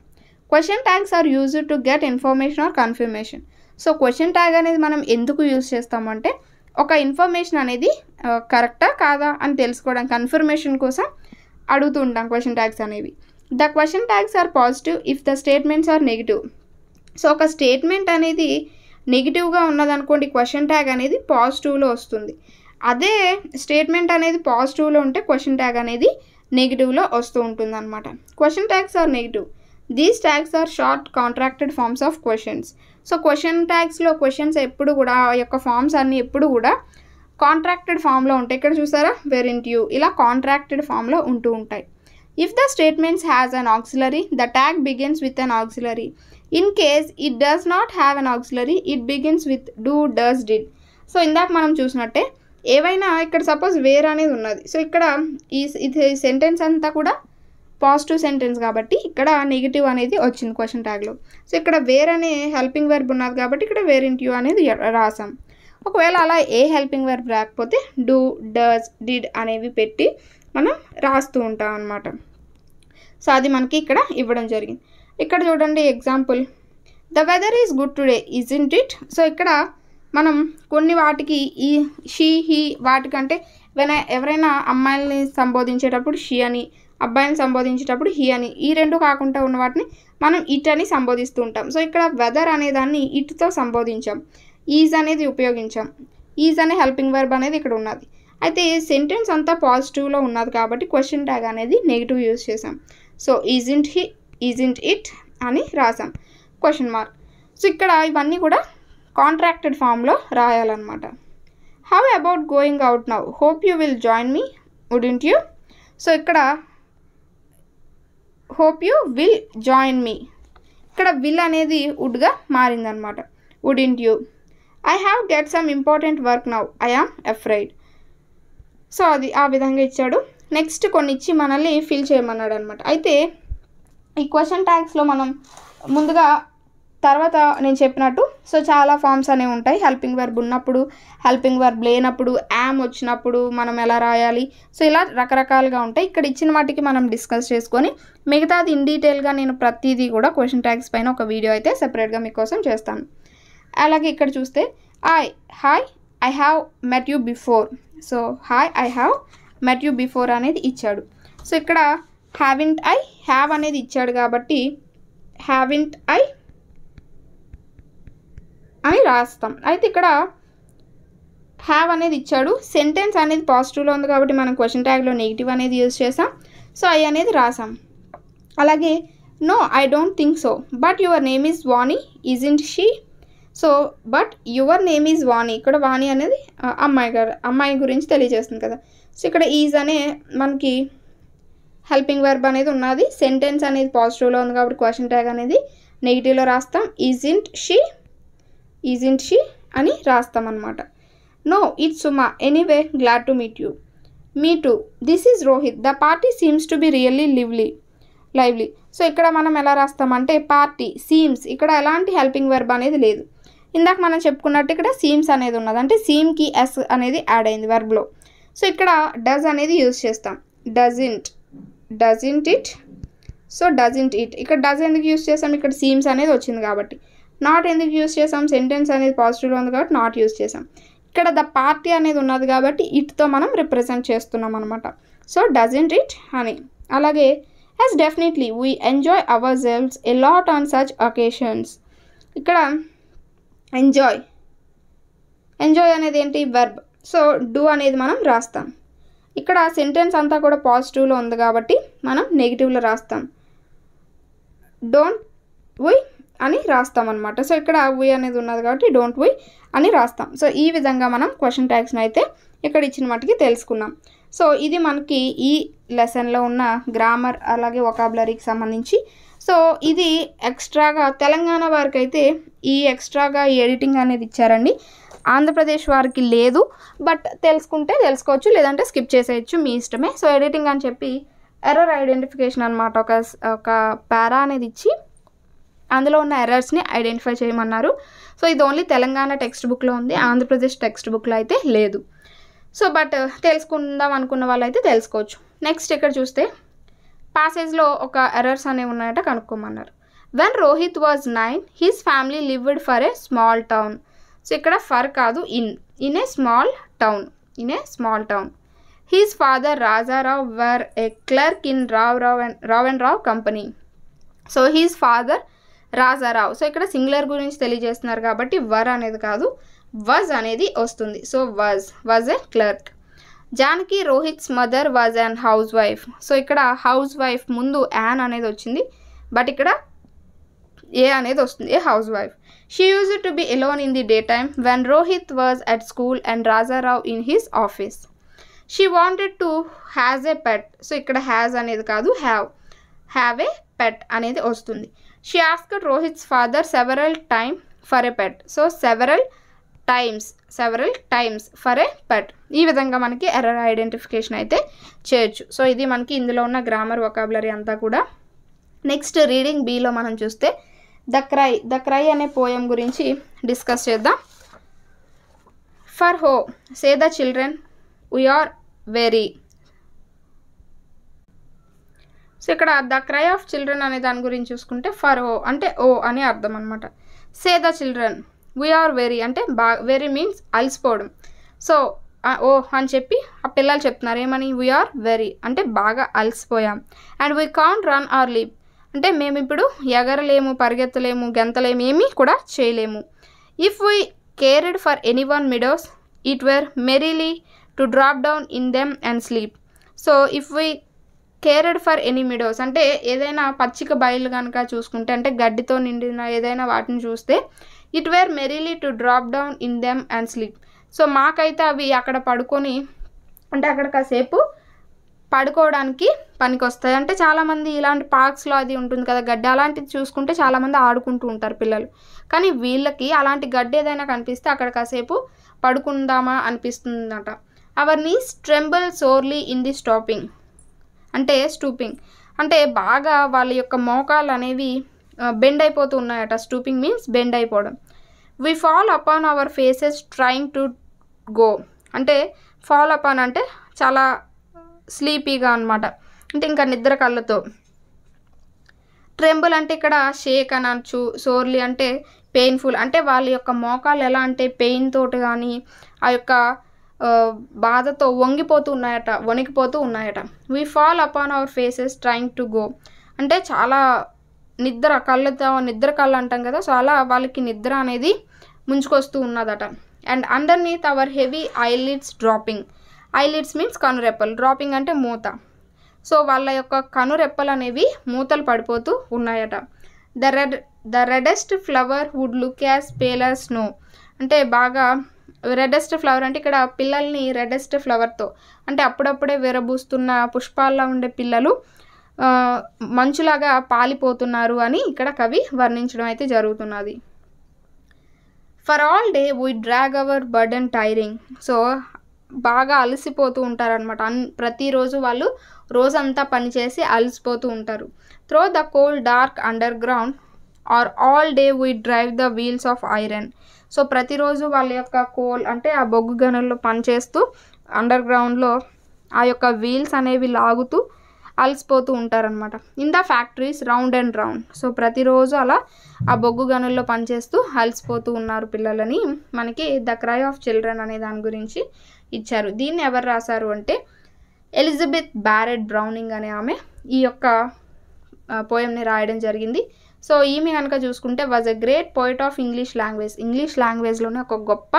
Speaker 1: Question tags are used to get information or confirmation. So question tag అనేది మనం ఎందుకు యూజ్ చేస్తామంటే ఒక ఇన్ఫర్మేషన్ అనేది కరెక్టా కాదా అని తెలుసుకోవడం, కన్ఫర్మేషన్ కోసం అడుగుతూ ఉంటాం క్వశ్చన్ ట్యాగ్స్ అనేవి. The question tags are positive if the statements are negative. So ఒక స్టేట్మెంట్ అనేది నెగిటివ్గా ఉన్నదనుకోండి క్వశ్చన్ ట్యాగ్ అనేది పాజిటివ్లో వస్తుంది. అదే స్టేట్మెంట్ అనేది పాజిటివ్లో ఉంటే క్వశ్చన్ ట్యాగ్ అనేది నెగిటివ్లో వస్తూ ఉంటుంది అనమాట. Question tags are negative. These tags are short contracted forms of questions. So question ట్యాగ్స్లో క్వశ్చన్స్ ఎప్పుడు కూడా ఆ యొక్క ఫార్మ్స్ అన్నీ ఎప్పుడు కూడా కాంట్రాక్టెడ్ ఫామ్లో ఉంటాయి. ఇక్కడ చూసారా వెరింట్ యూ ఇలా కాంట్రాక్టెడ్ ఫామ్లో ఉంటూ ఉంటాయి. If the statements has an auxiliary the tag begins with an auxiliary. In case it does not have an auxiliary it begins with do, does, did. So ఇందాక మనం చూసినట్టే ఏవైనా ఇక్కడ సపోజ్ వేర్ అనేది ఉన్నది. సో ఇక్కడ ఈ సెంటెన్స్ అంతా కూడా పాజిటివ్ సెంటెన్స్ కాబట్టి ఇక్కడ నెగిటివ్ అనేది వచ్చింది క్వశ్చన్ ట్యాగ్లో. సో ఇక్కడ వేర్ అనే హెల్పింగ్ వెర్బ్ ఉన్నది కాబట్టి ఇక్కడ వేరింట్ యూ అనేది రాసాం. ఒకవేళ అలా ఏ హెల్పింగ్ వెర్బ్ రాకపోతే డూ, డస్, డిడ్ అనేవి పెట్టి మనం రాస్తూ ఉంటాం అన్నమాట. సో అది మనకి ఇక్కడ ఇవ్వడం జరిగింది. ఇక్కడ చూడండి example, the weather is good today isn't it. So ఇక్కడ మనం కొన్ని వాటికి ఈ షీ హీ వాటికంటే ఎవరైనా అమ్మాయిల్ని సంబోధించేటప్పుడు షీ అని, అబ్బాయిని సంబోధించేటప్పుడు హీ అని, ఈ రెండు కాకుండా ఉన్న వాటిని మనం ఇట్ అని సంబోధిస్తూ ఉంటాం. సో ఇక్కడ వెదర్ అనే దాన్ని ఇట్తో సంబోధించాం, ఈజ్ అనేది ఉపయోగించాం. ఈజ్ అనే హెల్పింగ్ వర్బ్ అనేది ఇక్కడ ఉన్నది. అయితే సెంటెన్స్ అంతా పాజిటివ్లో ఉన్నది కాబట్టి క్వశ్చన్ ట్యాగ్ అనేది నెగిటివ్ యూజ్ చేసాం. So isn't he, isn't it అని రాసాం క్వశ్చన్ మార్క్. సో ఇక్కడ ఇవన్నీ కూడా కాంట్రాక్టెడ్ ఫామ్లో రాయాలన్నమాట. How about going out now, hope you will join me, wouldn't you. So ఇక్కడ hope you will join me, ఇక్కడ విల్ అనేది వుడ్గా మారిందనమాట, wouldn't you. I have get some important work now, I am afraid. So అది ఆ విధంగా ఇచ్చాడు. నెక్స్ట్ కొన్ని ఇచ్చి మనల్ని ఫిల్ చేయమన్నాడు అనమాట. అయితే ఈ క్వశ్చన్ ట్యాగ్స్లో మనం ముందుగా తర్వాత నేను చెప్పినట్టు సో చాలా ఫామ్స్ అనేవి ఉంటాయి. హెల్పింగ్ వర్బ్ ఉన్నప్పుడు, హెల్పింగ్ వర్బ్ లేనప్పుడు, యామ్ వచ్చినప్పుడు మనం ఎలా రాయాలి, సో ఇలా రకరకాలుగా ఉంటాయి. ఇక్కడ ఇచ్చిన వాటికి మనం డిస్కస్ చేసుకొని మిగతాది ఇన్ డీటెయిల్గా నేను ప్రతిదీ కూడా క్వశ్చన్ ట్యాగ్స్ పైన ఒక వీడియో అయితే సెపరేట్గా మీకోసం చేస్తాను. అలాగే ఇక్కడ చూస్తే hi I have met you before. So hi I have met you before అనేది ఇచ్చాడు. సో ఇక్కడ హ్యావింట్ ఐ, హ్యావ్ అనేది ఇచ్చాడు కాబట్టి హ్యావింట్ ఐ అని రాస్తాం. అయితే ఇక్కడ హ్యావ్ అనేది ఇచ్చాడు, సెంటెన్స్ అనేది పాజిటివ్లో ఉంది కాబట్టి మనం క్వశ్చన్ ట్యాగ్లో నెగిటివ్ అనేది యూజ్ చేసాం. సో ఐ అనేది రాసాం. అలాగే no I don't think so, but your name is Vani isn't she. So but your name is Vani, ఇక్కడ వాణి అనేది అమ్మాయి గురించి తెలియజేస్తుంది కదా. సో ఇక్కడ ఈజ్ అనే మనకి హెల్పింగ్ వర్బ్ అనేది ఉన్నది, సెంటెన్స్ అనేది పాజిటివ్లో ఉంది కాబట్టి క్వశ్చన్ ట్యాగ్ అనేది నెగిటివ్లో రాస్తాం. ఈజంట్ షీ అని రాస్తాం అనమాట. No it's Suma, anyway glad to meet you, me too, this is Rohit, the party seems to be really lively. So ఇక్కడ మనం ఎలా రాస్తామంటే పార్టీ, సీమ్స్, ఇక్కడ ఎలాంటి హెల్పింగ్ వర్బ్ అనేది లేదు. ఇందాక మనం చెప్పుకున్నట్టు ఇక్కడ సీమ్స్ అనేది ఉన్నది, అంటే సీమ్కి ఎస్ అనేది యాడ్ అయింది వర్బ్లో. సో ఇక్కడ డస్ అనేది యూజ్ చేస్తాం, doesn't it. So doesn't it, ఇక్కడ డస్ ఎందుకు యూజ్ చేస్తాం, ఇక్కడ సీమ్స్ అనేది వచ్చింది కాబట్టి. నాట్ ఎందుకు యూజ్ చేసాం, సెంటెన్స్ అనేది పాజిటివ్లో ఉంది కాబట్టి నాట్ యూజ్ చేసాం. ఇక్కడ ద పార్టీ అనేది ఉన్నది కాబట్టి ఇట్తో మనం రిప్రజెంట్ చేస్తున్నాం అనమాట. సో డజంట్ ఇట్ అని. అలాగే yes definitely we enjoy ourselves a lot on such occasions. ఇక్కడ ఎంజాయ్ అనేది ఏంటి, వెర్బ్. సో డూ అనేది మనం రాస్తాం. ఇక్కడ సెంటెన్స్ అంతా కూడా పాజిటివ్లో ఉంది కాబట్టి మనం నెగిటివ్లో రాస్తాం, డోంట్ వీ అని రాస్తాం అనమాట. సో ఇక్కడ వీ అనేది ఉన్నది కాబట్టి డోంట్ వీ అని రాస్తాం. సో ఈ విధంగా మనం క్వశ్చన్ ట్యాగ్స్ని అయితే ఇక్కడ ఇచ్చిన మట్టుకి తెలుసుకున్నాం. సో ఇది మనకి ఈ లెసన్లో ఉన్న గ్రామర్ అలాగే వొకాబులరీకి సంబంధించి. సో ఇది ఎక్స్ట్రాగా తెలంగాణ వారికి అయితే ఈ ఎక్స్ట్రాగా ఎడిటింగ్ అనేది ఇచ్చారండి. ఆంధ్రప్రదేశ్ వారికి లేదు, బట్ తెలుసుకుంటే తెలుసుకోవచ్చు, లేదంటే స్కిప్ చేసేయచ్చు, మీ ఇష్టమే. సో ఎడిటింగ్ అని చెప్పి ఎర్రర్ ఐడెంటిఫికేషన్ అనమాట, ఒక పారా అనేది ఇచ్చి అందులో ఉన్న ఎర్రర్స్ని ఐడెంటిఫై చేయమన్నారు. సో ఇది ఓన్లీ తెలంగాణ టెక్స్ట్ బుక్లో ఉంది, ఆంధ్రప్రదేశ్ టెక్స్ట్ బుక్లో అయితే లేదు. సో బట్ తెలుసుకుందాం అనుకున్న వాళ్ళు అయితే తెలుసుకోవచ్చు. నెక్స్ట్ ఇక్కడ చూస్తే ప్యాసేజ్లో ఒక ఎర్రర్స్ అనేవి ఉన్నాయట, కనుక్కోమన్నారు. When Rohit was 9 his family lived for a small town. So ఇక్కడ ఫర్ కాదు, in a small town. His father Rajarao were a clerk in Rao and Rao company. So his father Rajarao. So ఇక్కడ సింగులర్ గురించి తెలియజేస్తున్నారు కాబట్టి వర్ అనేది కాదు, వాజ్ అనేది వస్తుంది. So was a clerk. Janaki Rohit's mother was an house wife. So ఇక్కడ హౌస్ వైఫ్ ముందు యాన్ అనేది వచ్చింది, బట్ ఇక్కడ ఏ అనేది వస్తుంది, a house wife. She used to be alone in the day time when Rohit was at school and Rajarao in his office. She wanted to has a pet. So ఇక్కడ హ్యాజ్ అనేది కాదు, హ్యావ్ ఏ పెట్ అనేది వస్తుంది. She asked Rohit's father several time for a pet. So several times for a pet. ఈ విధంగా మనకి ఎర్రర్ ఐడెంటిఫికేషన్ అయితే చేయొచ్చు. సో ఇది మనకి ఇందులో ఉన్న గ్రామర్ వొకాబులరీ అంతా కూడా. నెక్స్ట్ రీడింగ్ బిలో మనం చూస్తే ద క్రై అనే పోయం గురించి డిస్కస్ చేద్దాం. For oh say the children we are weary. So ఇక్కడ ద క్రై ఆఫ్ చిల్డ్రన్ అనే దాని గురించి చూసుకుంటే ఫర్ ఓ అంటే ఓ అని అర్థం అనమాట. Say the children we are very అంటే వెరీ మీన్స్ అలసిపోవడం. సో ఓ అని చెప్పి ఆ పిల్లలు చెప్తున్నారు ఏమని, వీఆర్ వెరీ అంటే బాగా అలసిపోయాం. And we can't run or leap అంటే మేము ఇప్పుడు ఎగరలేము, పరిగెత్తలేము, గెంతలేము, ఏమీ కూడా చేయలేము. If we cared for any one meadows it were merely to drop down in them and sleep. So if we cared for any meadows అంటే ఏదైనా పచ్చిక బయలు కనుక చూసుకుంటే అంటే గడ్డితో నిండిన ఏదైనా వాటిని చూస్తే it were merely to drop down in them and sleep. So మాకైతే అవి అక్కడ పడుకొని అంటే అక్కడ కాసేపు పడుకోవడానికి పనికి వస్తాయి. అంటే చాలామంది ఇలాంటి పార్క్స్లో అది ఉంటుంది కదా గడ్డి, అలాంటిది చూసుకుంటే చాలామంది ఆడుకుంటూ ఉంటారు పిల్లలు. కానీ వీళ్ళకి అలాంటి గడ్డి ఏదైనా కనిపిస్తే అక్కడ కాసేపు పడుకుందామా అనిపిస్తుందట. Our knees tremble sorely in the stooping అంటే బాగా వాళ్ళ యొక్క మోకాలు అనేవి బెండ్ అయిపోతూ ఉన్నాయట. స్టూపింగ్ మీన్స్ బెండ్ అయిపోవడం. We fall upon our faces trying to go అంటే ఫాల్ అపాన్ అంటే చాలా స్లీపీగా అనమాట, అంటే ఇంకా నిద్ర కళ్ళతో. ట్రెంబుల్ అంటే ఇక్కడ షేక్ అనొచ్చు. సోర్లీ అంటే పెయిన్ఫుల్ అంటే వాళ్ళ యొక్క మోకాలు ఎలా అంటే పెయిన్ తోటి కానీ ఆ యొక్క బాధతో వణికిపోతూ ఉన్నాయట. We fall upon our faces trying to go అంటే చాలా నిద్ర కళ్ళు అంటాం కదా, సో అలా వాళ్ళకి నిద్ర అనేది ముంచుకొస్తూ ఉన్నదట. And underneath our heavy eyelids drooping. Eyelids means కనురెప్పలు, డ్రాపింగ్ అంటే మూత. సో వాళ్ళ యొక్క కనురెప్పలు అనేవి మూతలు పడిపోతూ ఉన్నాయట. The reddest flower would look as pale as snow అంటే బాగా రెడెస్ట్ ఫ్లవర్ అంటే ఇక్కడ పిల్లల్ని రెడెస్ట్ ఫ్లవర్తో అంటే అప్పుడప్పుడే విరబూస్తున్న పుష్పాల్లో ఉండే పిల్లలు మంచులాగా పాలిపోతున్నారు అని ఇక్కడ కవి వర్ణించడం అయితే జరుగుతున్నది. For all day we drag our burden tiring. So బాగా అలసిపోతూ ఉంటారనమాట. ప్రతిరోజు వాళ్ళు రోజంతా పనిచేసి అలసిపోతూ ఉంటారు. Through the coal dark underground or all day we drive the wheels of iron. So ప్రతిరోజు వాళ్ళ యొక్క కోల్ అంటే ఆ బొగ్గు గనుల్లో పనిచేస్తూ అండర్ గ్రౌండ్లో ఆ యొక్క వీల్స్ అనేవి లాగుతూ అలసిపోతూ ఉంటారనమాట. In the factories round and round. So ప్రతిరోజు అలా ఆ బొగ్గు గనుల్లో పనిచేస్తూ అలసిపోతూ ఉన్నారు పిల్లలని మనకి ద క్రై ఆఫ్ చిల్డ్రన్ అనే దాని గురించి ఇచ్చారు. దీన్ని ఎవరు రాశారు అంటే ఎలిజబెత్ బ్యారెట్ బ్రౌనింగ్ అనే ఆమె ఈ యొక్క పోయంని రాయడం జరిగింది. సో ఈమె కనుక చూసుకుంటే was a great poet of English లాంగ్వేజ్లోనే ఒక గొప్ప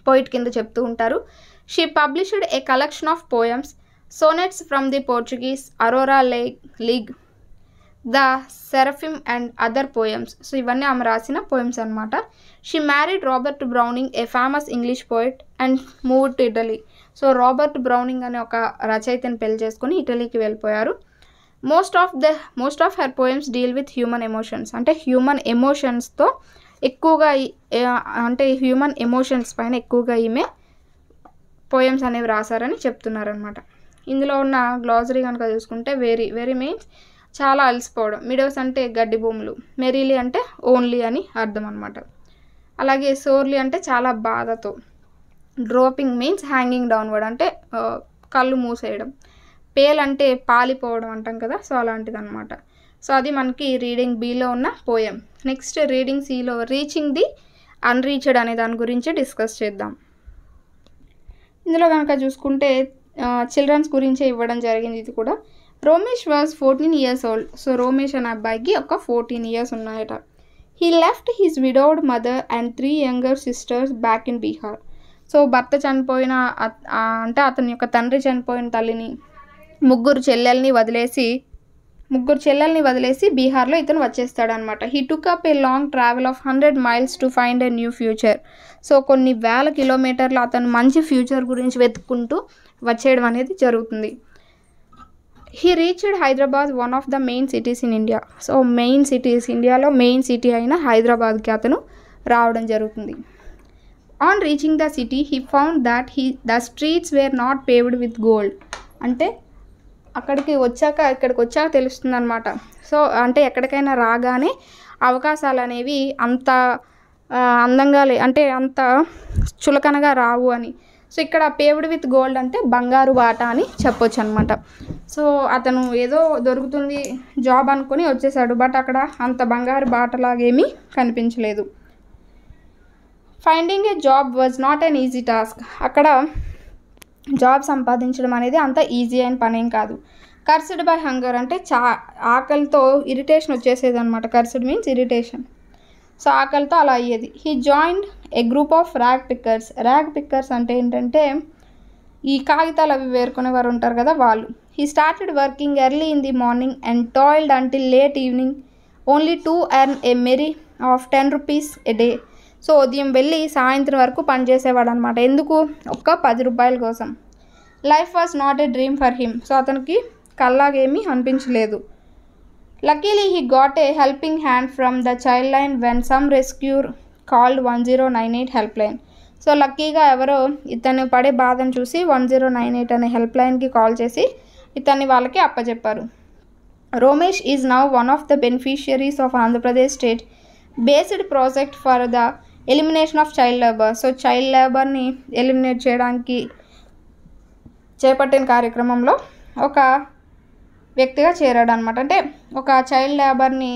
Speaker 1: పోయిట్ కింద చెప్తూ ఉంటారు. She published a collection of poems, sonnets from the Portuguese, Aurora Leigh, the Seraphim and other poems. So ఇవన్నీ ఆమె రాసిన పోయమ్స్ అనమాట. She married Robert Browning, a famous English poet, and moved to Italy. So Robert Browning అనే ఒక రచయితని పెళ్లి చేసుకొని ఇటలీకి వెళ్ళిపోయారు. Most of her poems deal with human emotions అంటే హ్యూమన్ ఎమోషన్స్తో ఎక్కువగా అంటే హ్యూమన్ ఎమోషన్స్ పైన ఎక్కువగా ఈమె పోయమ్స్ అనేవి రాశారని చెప్తున్నారనమాట. ఇందులో ఉన్న గ్లాసరీ కనుక చూసుకుంటే వెరీ మీన్స్ చాలా అలసిపోవడం, మిడోస్ అంటే గడ్డి భూములు, మెరీలీ అంటే ఓన్లీ అని అర్థం అనమాట. అలాగే సోర్లీ అంటే చాలా బాధతో, డ్రాపింగ్ మీన్స్ హ్యాంగింగ్ డౌన్వర్డ్ అంటే కళ్ళు మూసేయడం, పేల్ అంటే పాలిపోవడం అంటాం కదా, సో అలాంటిది అనమాట. సో అది మనకి రీడింగ్ బిలో ఉన్న పోయం. నెక్స్ట్ రీడింగ్ సిలో రీచింగ్ ది అన్రీచ్డ్ అనే దాని గురించి డిస్కస్ చేద్దాం. ఇందులో కనుక చూసుకుంటే చిల్డ్రన్స్ గురించే ఇవ్వడం జరిగింది. ఇది కూడా Romesh was 14 years old. So Romesh అనే అబ్బాయికి ఒక 14 years ఉన్నాయట. He left his widowed mother and 3 younger sisters back in Bihar. So భర్త చనిపోయిన అంటే అతని యొక్క తండ్రి చనిపోయిన తల్లిని, ముగ్గురు చెల్లెల్ని వదిలేసి బీహార్లో ఇతను వచ్చేస్తాడనమాట. He took up a long travel of 100 miles to find a new future. So కొన్ని వేల కిలోమీటర్లు అతను మంచి ఫ్యూచర్ గురించి వెతుక్కుంటూ వచ్చేయడం అనేది జరుగుతుంది. He reached Hyderabad, one of the main cities in India. So ఇండియాలో మెయిన్ సిటీ అయిన హైదరాబాద్కి అతను రావడం జరుగుతుంది. On reaching the city he found that the streets were not paved with gold. అంటే ఇక్కడికి వచ్చాక తెలుస్తుంది అనమాట. సో అంటే ఎక్కడికైనా రాగానే అవకాశాలు అనేవి అంత అందంగా అంటే అంత చులకనగా రావు అని. సో ఇక్కడ పేవ్డ్ విత్ గోల్డ్ అంటే బంగారు బాట అని చెప్పొచ్చు అనమాట. సో అతను ఏదో దొరుకుతుంది జాబ్ అనుకుని వచ్చేసాడు, బట్ అక్కడ అంత బంగారు బాటలాగేమీ కనిపించలేదు. Finding A job was not an easy task. అక్కడ జాబ్ సంపాదించడం అనేది అంత ఈజీ అయిన పనేం కాదు. కర్స్డ్ బై హంగర్ అంటే ఆకలితో ఇరిటేషన్ వచ్చేసేది అనమాట. Cursed means irritation. సో ఆకలితో అలా అయ్యేది. He joined a group of rag pickers. Rag pickers అంటే ఏంటంటే ఈ కాగితాలు అవి వేరుకునేవారు ఉంటారు కదా, వాళ్ళు. He started working early in the morning and toiled until late evening only to earn a mere of 10 rupees a day. So ఉదయం వెళ్ళి సాయంత్రం వరకు పనిచేసేవాడు అనమాట. ఎందుకు? ఒక్క 10 రూపాయల కోసం. Life was not a dream for him. So అతనికి కల్లాగేమీ అనిపించలేదు. Luckily he got a helping hand from the child line when some rescuer called 1098 help line. So లక్కీగా ఎవరో ఇతను పడే బాధను చూసి 1098 అనే హెల్ప్ లైన్కి కాల్ చేసి ఇతన్ని వాళ్ళకి అప్పచెప్పారు. Romesh is now one of the beneficiaries of Andhra Pradesh state based project for the elimination of child labour. So child లేబర్ని ఎలిమినేట్ చేయడానికి చేపట్టిన కార్యక్రమంలో ఒక వ్యక్తిగా చేరాడు అనమాట. అంటే ఒక చైల్డ్ లేబర్ని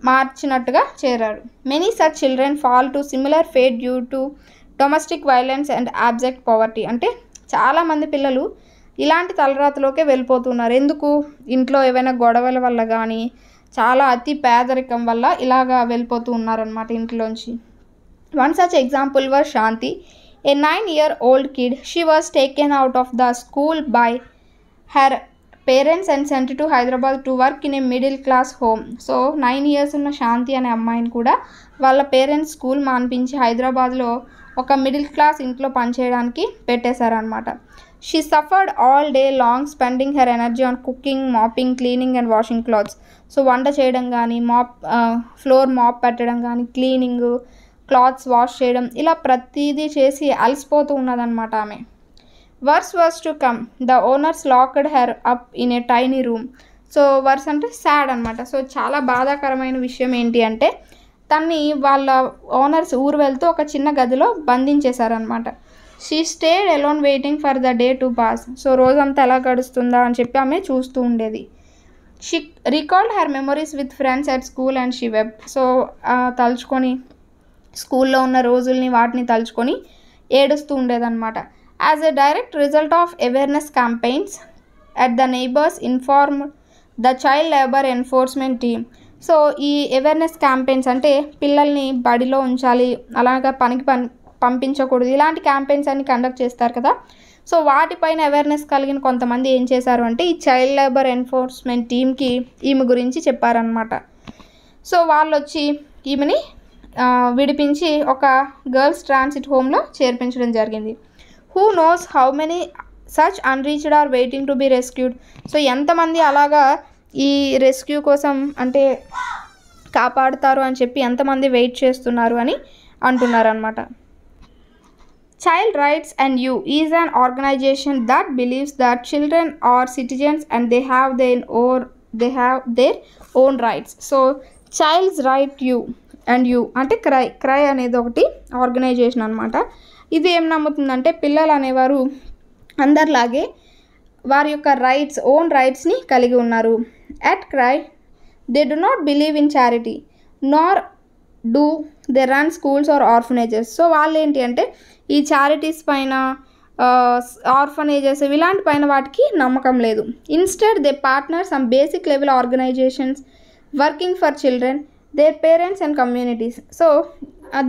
Speaker 1: మార్చినట్టుగా చేరాడు. Many such children fall to similar fate due to domestic violence and object poverty. అంటే చాలామంది పిల్లలు ఇలాంటి తలరాతలోకే వెళ్ళిపోతున్నారు. ఎందుకు? ఇంట్లో ఏవైనా గొడవల వల్ల కానీ చాలా అతి పేదరికం వల్ల ఇలాగా వెళ్ళిపోతూ ఉన్నారనమాట ఇంట్లోంచి. One such example were Shanti, a 9-year-old kid. She was taken out of the school by her parents and sent to Hyderabad to work in a middle class home. So 9 years ఉన్న శాంతి అనే అమ్మాయిని కూడా వాళ్ళ పేరెంట్స్ స్కూల్ మాన్పించి హైదరాబాద్లో ఒక మిడిల్ క్లాస్ ఇంట్లో పనిచేయడానికి పెట్టేశారనమాట. She suffered all day long spending her energy on cooking, mopping, cleaning and washing clothes. So వంట చేయడం కానీ, ఫ్లోర్ మాప్ పెట్టడం కానీ, క్లీనింగ్, క్లాత్స్ వాష్ చేయడం, ఇలా ప్రతిదీ చేసి అలసిపోతూ ఉన్నదన్నమాట ఆమె. Worse was to come, the owners locked her up in a tiny room. So worse అంటే సాడ్ అనమాట. సో చాలా బాధాకరమైన విషయం ఏంటి అంటే తన్ని వాళ్ళ ఓనర్స్ ఊరు వెళ్తూ ఒక చిన్న గదిలో బంధించేశారనమాట. She stayed alone waiting for the day to pass. So రోజంతా ఎలా గడుస్తుందా అని చెప్పి ఆమె చూస్తూ ఉండేది. She recalled her memories with friends at school and she wept. So తలుచుకొని స్కూల్లో ఉన్న రోజుల్ని వాటిని తలుచుకొని ఏడుస్తూ ఉండేదన్నమాట. As a direct result of awareness campaigns at the neighbours inform the child labour enforcement team. So ఈ అవేర్నెస్ క్యాంపెయిన్స్ అంటే పిల్లల్ని బడిలో ఉంచాలి, అలాగా పనికి పంపించకూడదు, ఇలాంటి క్యాంపెయిన్స్ అన్ని కండక్ట్ చేస్తారు కదా. సో వాటిపైన అవేర్నెస్ కలిగిన కొంతమంది ఏం చేశారు అంటే ఈ చైల్డ్ లేబర్ ఎన్ఫోర్స్మెంట్ టీమ్కి ఈమె గురించి చెప్పారనమాట. సో వాళ్ళు వచ్చి ఈమెని విడిపించి ఒక గర్ల్స్ ట్రాన్సిట్ హోమ్లో చేర్పించడం జరిగింది. Who knows how many such unreached are waiting to be rescued. So ఎంతమంది అలాగా ఈ రెస్క్యూ కోసం అంటే కాపాడుతారు అని చెప్పి ఎంతమంది వెయిట్ చేస్తున్నారు అని అంటున్నారు అనమాట. Child Rights and You is an organization that believes that children are citizens and they have their own rights. So Child's Right You and You అంటే క్రై అనేది ఒకటి ఆర్గనైజేషన్ అనమాట. ఇది ఏం నమ్ముతుందంటే పిల్లలు అనేవారు అందరిలాగే వారి యొక్క ఓన్ రైట్స్ని కలిగి ఉన్నారు. At CRY they do not believe in charity nor do they run schools or orphanages. So వాళ్ళు ఏంటి అంటే ఈ చారిటీస్ పైన, ఆర్ఫనేజెస్ ఇలాంటి పైన వాటికి నమ్మకం లేదు. Instead they partner some basic level organisations working for children, their parents and communities. So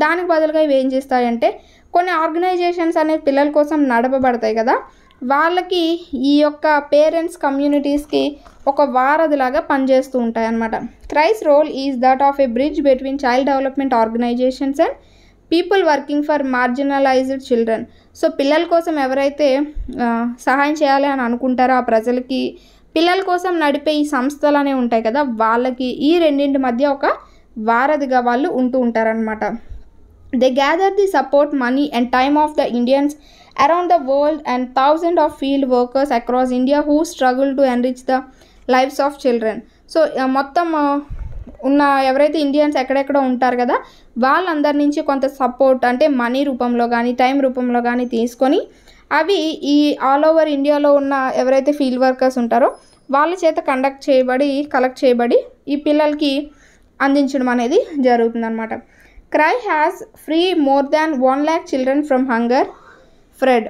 Speaker 1: దానికి బదులుగా ఇవి ఏం చేస్తాయంటే కొన్ని ఆర్గనైజేషన్స్ అనేవి పిల్లల కోసం నడపబడతాయి కదా, వాళ్ళకి ఈ యొక్క పేరెంట్స్ కమ్యూనిటీస్కి ఒక వారధిలాగా పనిచేస్తూ ఉంటాయి అన్నమాట. CRY's role is that of a bridge between child development organisations and people working for marginalised children. So పిల్లల కోసం ఎవరైతే సహాయం చేయాలి అని అనుకుంటారో ఆ ప్రజలకి, పిల్లల కోసం నడిపే ఈ సంస్థలు అనేవి ఉంటాయి కదా, వాళ్ళకి ఈ రెండింటి మధ్య ఒక వారధిగా వాళ్ళు ఉంటూ ఉంటారనమాట. They gather the support, money and time of the Indians around the world and thousand of field workers across India who struggle to enrich the lives of children. So మొత్తం ఉన్న ఎవరైతే ఇండియన్స్ ఎక్కడెక్కడ ఉంటారు కదా వాళ్ళందరి నుంచి కొంత సపోర్ట్ అంటే మనీ రూపంలో కానీ టైం రూపంలో కానీ తీసుకొని అవి ఈ ఆల్ ఓవర్ ఇండియాలో ఉన్న ఎవరైతే ఫీల్డ్ వర్కర్స్ ఉంటారో వాళ్ళ చేత కలెక్ట్ చేయబడి ఈ పిల్లలకి అందించడం అనేది జరుగుతుందన్నమాట. CRY has free more than 1 lakh children from hunger freed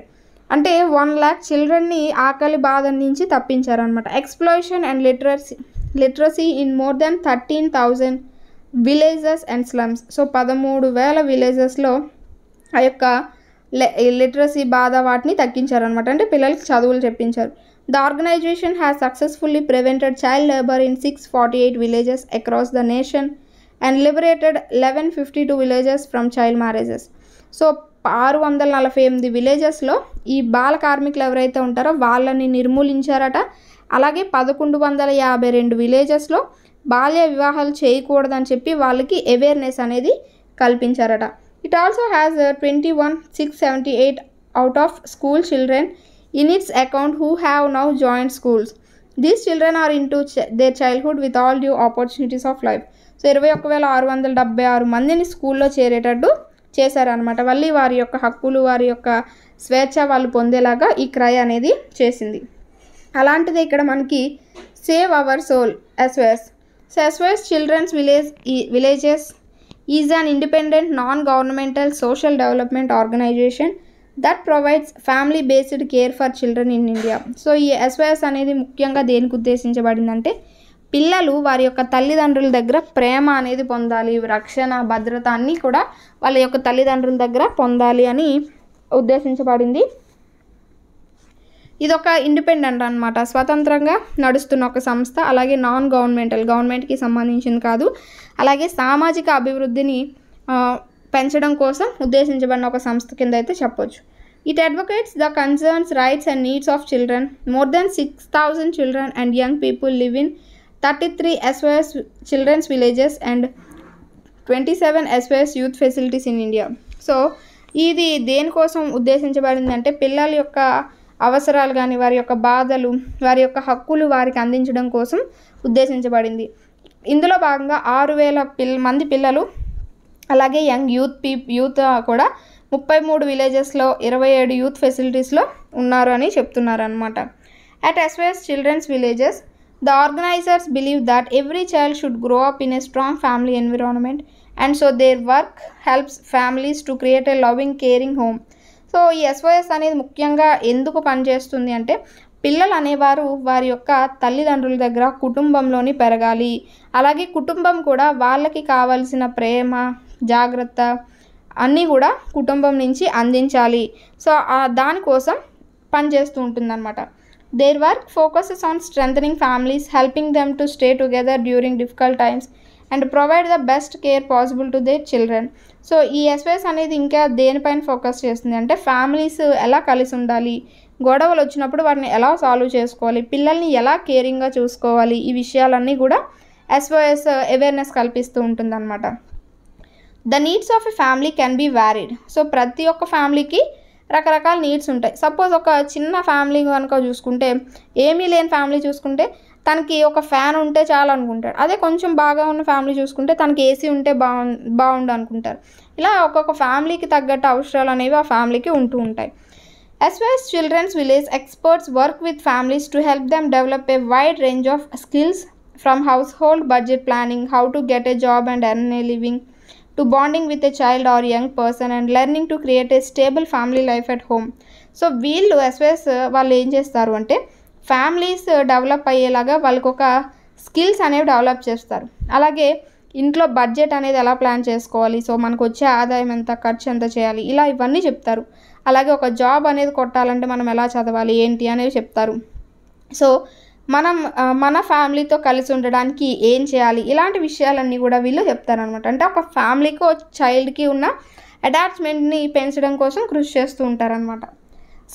Speaker 1: అంటే 1 lakh చిల్డ్రన్ని ఆకలి బాధ నుంచి తప్పించారనమాట. Exploitation and literacy in more than 13,000 villages and slums. So 13,000 విలేజెస్లో ఆ యొక్క లిటరసీ బాధ వాటిని తగ్గించారనమాట. అంటే పిల్లలకి చదువులు చెప్పించారు. The organisation has successfully prevented child labour in 648 villages across the nation and liberated 1152 villages from child marriages. So 648 విలేజెస్లో ఈ బాల కార్మికులు ఎవరైతే ఉంటారో వాళ్ళని నిర్మూలించారట. అలాగే 1152 విలేజెస్లో బాల్య వివాహాలు చేయకూడదని చెప్పి వాళ్ళకి అవేర్నెస్ అనేది కల్పించారట. It also has 21,678 out of school children in its account who have now joined schools. These children are into their childhood with all due opportunities of life. So 21,676 మందిని స్కూల్లో చేరేటట్టు చేశారనమాట. మళ్ళీ వారి యొక్క హక్కులు వారి యొక్క స్వేచ్ఛ వాళ్ళు పొందేలాగా ఈ క్రై అనేది చేసింది. అలాంటిది ఇక్కడ మనకి save our soul SOS. So SOS children's villages is an independent non governmental social development organisation that provides family based care for children in India. So ఈ SOS అనేది ముఖ్యంగా దేనికి ఉద్దేశించబడిందంటే పిల్లలు వారి యొక్క తల్లిదండ్రుల దగ్గర ప్రేమ అనేది పొందాలి, రక్షణ భద్రత అన్నీ కూడా వాళ్ళ యొక్క తల్లిదండ్రుల దగ్గర పొందాలి అని ఉద్దేశించబడింది. ఇదొక ఇండిపెండెంట్ అనమాట, స్వతంత్రంగా నడుస్తున్న ఒక సంస్థ. అలాగే నాన్ గవర్నమెంట్కి సంబంధించింది కాదు. అలాగే సామాజిక అభివృద్ధిని పెంచడం కోసం ఉద్దేశించబడిన ఒక సంస్థ కింద అయితే చెప్పొచ్చు. It advocates the concerns rights and needs of children. More than 6,000 children and young people live in 33 SOS children's villages and 27 SOS youth facilities in India. So ఇది దేనికోసం ఉద్దేశించబడింది అంటే పిల్లల యొక్క అవసరాలు కానీ వారి యొక్క బాధలు వారి యొక్క హక్కులు వారికి అందించడం కోసం ఉద్దేశించబడింది. ఇందులో భాగంగా 6,000 మంది పిల్లలు అలాగే యంగ్ యూత్ కూడా 33 విలేజెస్లో 27 యూత్ ఫెసిలిటీస్లో ఉన్నారు అని చెప్తున్నారు అనమాట. At SOS children's villages the organizers believe that every child should grow up in a strong family environment and so their work helps families to create a loving caring home. So ఈ SOS అనేది ముఖ్యంగా ఎందుకు పనిచేస్తుంది అంటే పిల్లలు అనేవారు వారి యొక్క తల్లిదండ్రుల దగ్గర కుటుంబంలోని పెరగాలి. అలాగే కుటుంబం కూడా వాళ్ళకి కావాల్సిన ప్రేమ జాగ్రత్త అన్నీ కూడా కుటుంబం నుంచి అందించాలి. సో దానికోసం పనిచేస్తూ ఉంటుందన్నమాట. Their work focuses on strengthening families, helping them to stay together during difficult times and provide the best care possible to their children. So ఈ SOS అనేది ఇంకా దేనిపైన ఫోకస్ చేస్తుంది అంటే ఫ్యామిలీస్ ఎలా కలిసి ఉండాలి, గొడవలు వచ్చినప్పుడు వాటిని ఎలా సాల్వ్ చేసుకోవాలి, పిల్లల్ని ఎలా కేరింగ్గా చూసుకోవాలి, ఈ విషయాలన్నీ కూడా SOS అవేర్నెస్ కల్పిస్తూ ఉంటుందన్నమాట. The needs of a family can be varied. So ప్రతి ఒక్క ఫ్యామిలీకి రకరకాల నీడ్స్ ఉంటాయి. సపోజ్ ఒక చిన్న ఫ్యామిలీ కనుక చూసుకుంటే ఏమీ లేని ఫ్యామిలీ చూసుకుంటే తనకి ఒక ఫ్యాన్ ఉంటే చాలు అనుకుంటాడు. అదే కొంచెం బాగా ఉన్న ఫ్యామిలీ చూసుకుంటే తనకి AC ఉంటే బాగుండు అనుకుంటారు. ఇలా ఒక్కొక్క ఫ్యామిలీకి తగ్గట్టు అవసరాలు అనేవి ఆ ఫ్యామిలీకి ఉంటూ ఉంటాయి. SOS children's village experts work with families to help them develop a wide range of skills from household budget planning, how to get a job and earn a living, to bonding with a child or young person and learning to create a stable family life at home. So వీళ్ళు SOS వాళ్ళు ఏం చేస్తారు అంటే ఫ్యామిలీస్ డెవలప్ అయ్యేలాగా వాళ్ళకు ఒక స్కిల్స్ అనేవి డెవలప్ చేస్తారు. అలాగే ఇంట్లో బడ్జెట్ అనేది ఎలా ప్లాన్ చేసుకోవాలి, సో మనకు వచ్చే ఆదాయం ఎంత, ఖర్చు ఎంత చేయాలి, ఇలా ఇవన్నీ చెప్తారు. అలాగే ఒక జాబ్ అనేది కొట్టాలంటే మనం ఎలా చదవాలి ఏంటి అనేవి చెప్తారు. సో మనం మన ఫ్యామిలీతో కలిసి ఉండడానికి ఏం చేయాలి, ఇలాంటి విషయాలన్నీ కూడా వీళ్ళు చెప్తారనమాట. అంటే ఒక ఫ్యామిలీకి ఒక చైల్డ్కి ఉన్న అటాచ్మెంట్ని పెంచడం కోసం కృషి చేస్తూ ఉంటారనమాట.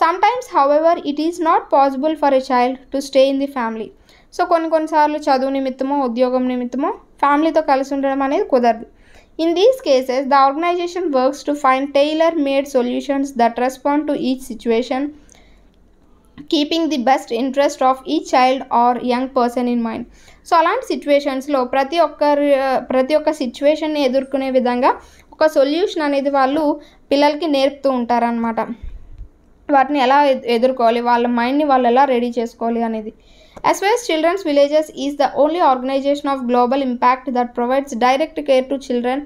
Speaker 1: Sometimes however it is not possible for a child to stay in the family. So కొన్నిసార్లు చదువు నిమిత్తమో ఉద్యోగం నిమిత్తమో ఫ్యామిలీతో కలిసి ఉండడం అనేది కుదరదు. In these cases the organization works to find tailor made solutions that respond to each situation, keeping the best interest of each child or young person in mind. So అలాంటి సిచ్యువేషన్స్లో ప్రతి ఒక్క సిచ్యువేషన్ని ఎదుర్కొనే విధంగా ఒక సొల్యూషన్ అనేది వాళ్ళు పిల్లలకి నేర్పుతూ ఉంటారనమాట. వాటిని ఎలా ఎదుర్కోవాలి, వాళ్ళ మైండ్ని వాళ్ళు ఎలా రెడీ చేసుకోవాలి అనేది. SOS Children's Villages is the only organization of global impact that provides direct care to children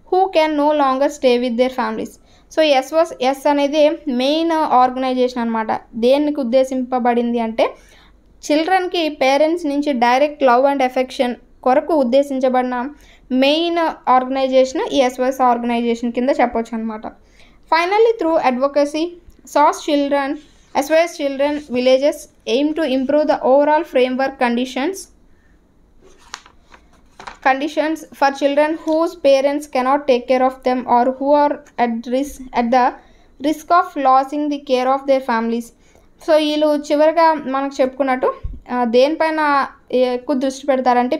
Speaker 1: who can no longer stay with their families. So SOS అనేది మెయిన్ ఆర్గనైజేషన్ అనమాట. దేనికి ఉద్దేశింపబడింది అంటే చిల్డ్రన్కి పేరెంట్స్ నుంచి డైరెక్ట్ లవ్ అండ్ ఎఫెక్షన్ కొరకు ఉద్దేశించబడిన మెయిన్ ఆర్గనైజేషన్ ఈ SOS ఆర్గనైజేషన్ కింద చెప్పొచ్చు అనమాట. Finally through advocacy SOS Children Villages aim to improve the overall framework conditions for children whose parents cannot take care of them or who are at the risk of losing the care of their families. So వీళ్ళు చివరిగా మనకు చెప్పుకున్నట్టు దేనిపైన ఎక్కువ దృష్టి పెడతారంటే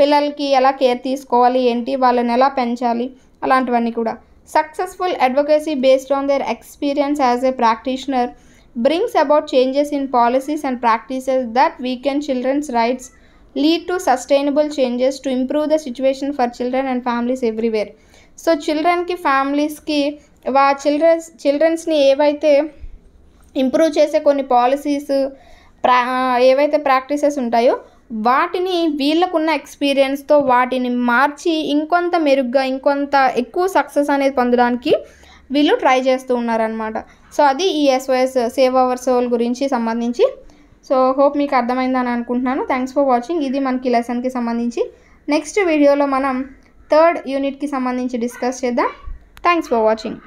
Speaker 1: పిల్లలకి ఎలా కేర్ తీసుకోవాలి ఏంటి, వాళ్ళని ఎలా పెంచాలి అలాంటివన్నీ కూడా. Successful advocacy based on their experience as a practitioner brings about changes in policies and practices that weaken children's rights, lead to sustainable changes to improve the situation for children and families everywhere. So childrenకి ఫ్యామిలీస్కి చిల్డ్రన్స్ని ఏవైతే ఇంప్రూవ్ చేసే కొన్ని పాలసీస్ ఏవైతే ప్రాక్టీసెస్ ఉంటాయో వాటిని వీళ్ళకున్న ఎక్స్పీరియన్స్తో వాటిని మార్చి ఇంకొంత మెరుగ్గా ఇంకొంత ఎక్కువ సక్సెస్ అనేది పొందడానికి వీళ్ళు ట్రై చేస్తూ ఉన్నారనమాట. సో అది ఈ SOS సేవ్ అవర్ సోల్ గురించి సంబంధించి. సో హోప్ మీకు అర్థమైందని అనుకుంటున్నాను. Thanks for watching. ఇది మనకి లెసన్కి సంబంధించి. నెక్స్ట్ వీడియోలో మనం 3rd యూనిట్కి సంబంధించి డిస్కస్ చేద్దాం. Thanks for watching.